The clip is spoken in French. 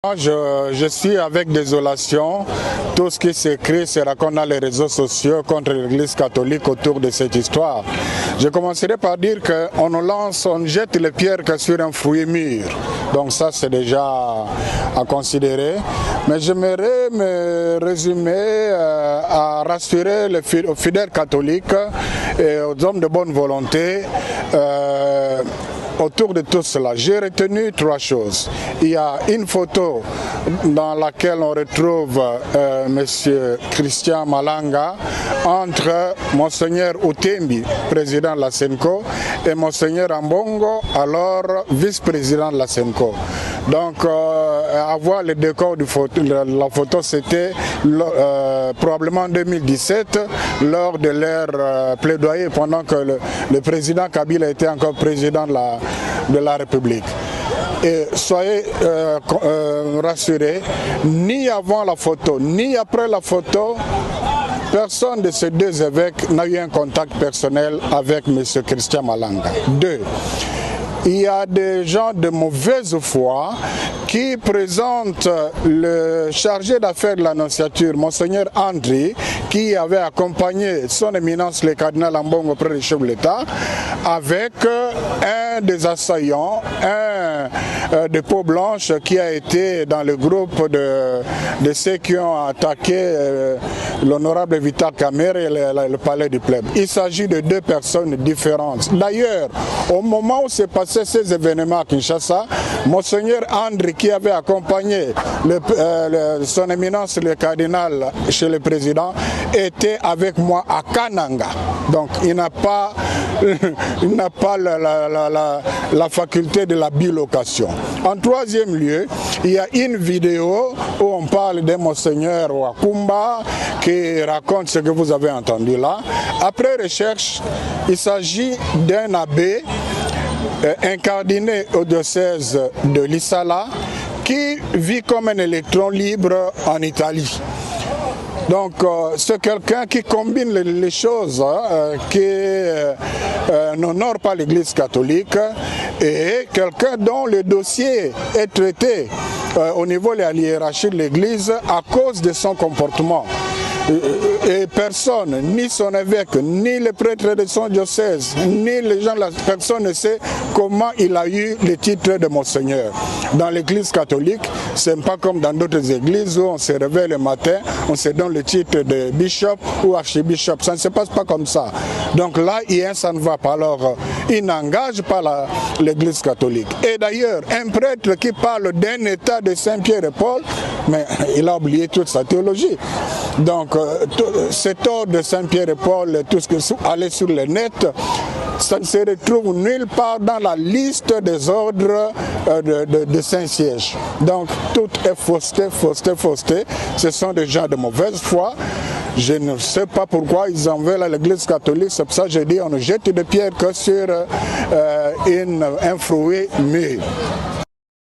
Je suis avec désolation tout ce qui s'écrit, se raconte dans les réseaux sociaux contre l'Église catholique autour de cette histoire. Je commencerai par dire qu'on nous lance, on jette les pierres que sur un fruit mûr. Donc ça c'est déjà à considérer. Mais j'aimerais me résumer à rassurer aux fidèles catholiques et aux hommes de bonne volonté. Autour de tout cela, j'ai retenu trois choses. Il y a une photo dans laquelle on retrouve M. Christian Malanga entre Monseigneur Utembi, président de la SENCO, et Monseigneur Ambongo, alors vice-président de la SENCO. Donc, avoir le décor de la photo, c'était probablement en 2017, lors de leur plaidoyer, pendant que le président Kabila était encore président de la République. Et soyez rassurés, ni avant la photo, ni après la photo, personne de ces deux évêques n'a eu un contact personnel avec M. Christian Malanga. Deux, il y a des gens de mauvaise foi qui présentent le chargé d'affaires de l'Annonciature, Monseigneur Andri, qui avait accompagné son éminence le cardinal Ambongo auprès du chef de l'État, avec un des assaillants, un de peau blanche qui a été dans le groupe de ceux qui ont attaqué l'honorable Vital Kamerhe et le palais du Plèbe. Il s'agit de deux personnes différentes. D'ailleurs, au moment où s'est passé ces événements à Kinshasa, Monseigneur Andri, qui avait accompagné son éminence le cardinal chez le président, était avec moi à Kananga. Donc il n'a pas, la faculté de la bilocation. En troisième lieu, il y a une vidéo où on parle de Monseigneur Wakumba qui raconte ce que vous avez entendu là. Après recherche, il s'agit d'un abbé incardiné au diocèse de Lissala qui vit comme un électron libre en Italie. Donc c'est quelqu'un qui combine les choses, qui n'honore pas l'Église catholique et quelqu'un dont le dossier est traité au niveau de la hiérarchie de l'Église à cause de son comportement. Et personne, ni son évêque, ni le prêtre de son diocèse, ni les gens de la personne ne sait comment il a eu le titre de Monseigneur. Dans l'église catholique, ce n'est pas comme dans d'autres églises où on se réveille le matin, on se donne le titre de bishop ou archibishop. Ça ne se passe pas comme ça. Donc là, ça ne va pas. Alors, il n'engage pas l'église catholique. Et d'ailleurs, un prêtre qui parle d'un état de Saint-Pierre et Paul, mais il a oublié toute sa théologie. Donc, cet ordre de Saint-Pierre et Paul, tout ce qui est allé sur le net, ça ne se retrouve nulle part dans la liste des ordres de Saint-Siège. Donc, tout est fausseté, fausseté, fausseté. Ce sont des gens de mauvaise foi. Je ne sais pas pourquoi ils en veulent à l'église catholique. C'est pour ça que je dis on ne jette des pierres que sur un fruit mûr.